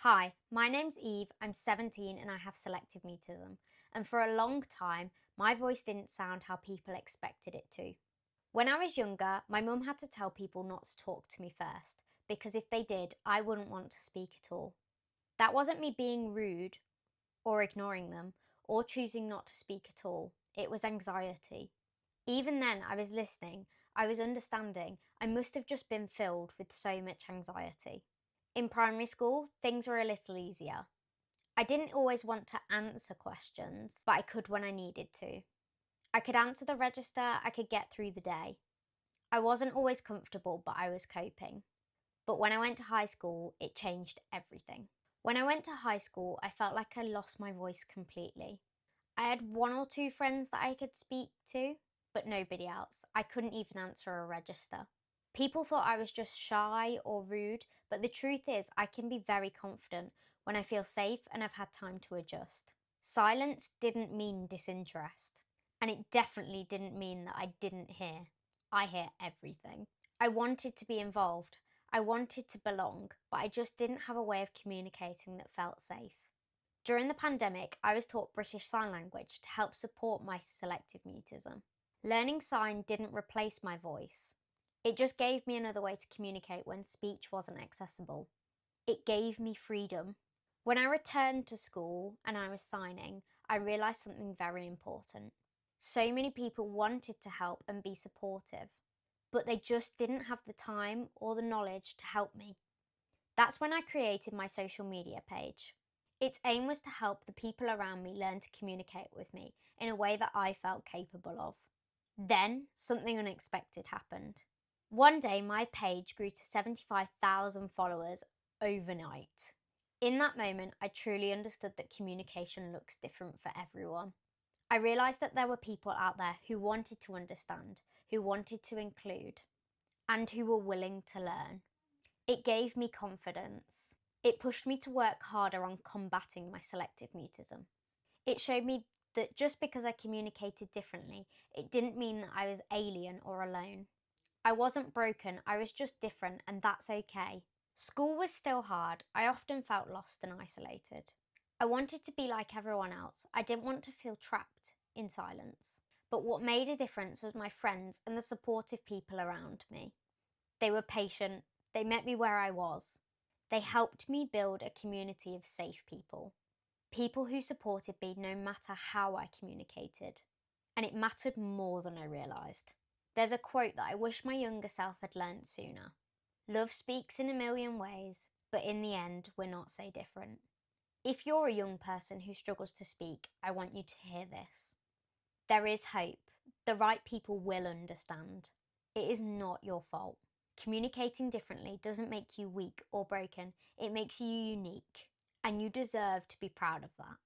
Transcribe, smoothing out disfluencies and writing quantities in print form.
Hi, my name's Eve, I'm 17 and I have selective mutism. And for a long time, my voice didn't sound how people expected it to. When I was younger, my mum had to tell people not to talk to me first, because if they did, I wouldn't want to speak at all. That wasn't me being rude or ignoring them or choosing not to speak at all. It was anxiety. Even then, I was listening, I was understanding, I must have just been filled with so much anxiety. In primary school, things were a little easier. I didn't always want to answer questions, but I could when I needed to. I could answer the register, I could get through the day. I wasn't always comfortable, but I was coping. But when I went to high school, it changed everything. When I went to high school, I felt like I lost my voice completely. I had one or two friends that I could speak to, but nobody else. I couldn't even answer a register. People thought I was just shy or rude, but the truth is I can be very confident when I feel safe and I've had time to adjust. Silence didn't mean disinterest, and it definitely didn't mean that I didn't hear. I hear everything. I wanted to be involved. I wanted to belong, but I just didn't have a way of communicating that felt safe. During the pandemic, I was taught British Sign Language to help support my selective mutism. Learning sign didn't replace my voice. It just gave me another way to communicate when speech wasn't accessible. It gave me freedom. When I returned to school and I was signing, I realised something very important. So many people wanted to help and be supportive, but they just didn't have the time or the knowledge to help me. That's when I created my social media page. Its aim was to help the people around me learn to communicate with me in a way that I felt capable of. Then, something unexpected happened. One day, my page grew to 75,000 followers overnight. In that moment, I truly understood that communication looks different for everyone. I realised that there were people out there who wanted to understand, who wanted to include, and who were willing to learn. It gave me confidence. It pushed me to work harder on combating my selective mutism. It showed me that just because I communicated differently, it didn't mean that I was alien or alone. I wasn't broken, I was just different, and that's okay. School was still hard. I often felt lost and isolated. I wanted to be like everyone else. I didn't want to feel trapped in silence. But what made a difference was my friends and the supportive people around me. They were patient. They met me where I was. They helped me build a community of safe people. People who supported me no matter how I communicated. And it mattered more than I realised. There's a quote that I wish my younger self had learnt sooner. Love speaks in a million ways, but in the end, we're not so different. If you're a young person who struggles to speak, I want you to hear this. There is hope. The right people will understand. It is not your fault. Communicating differently doesn't make you weak or broken. It makes you unique, and you deserve to be proud of that.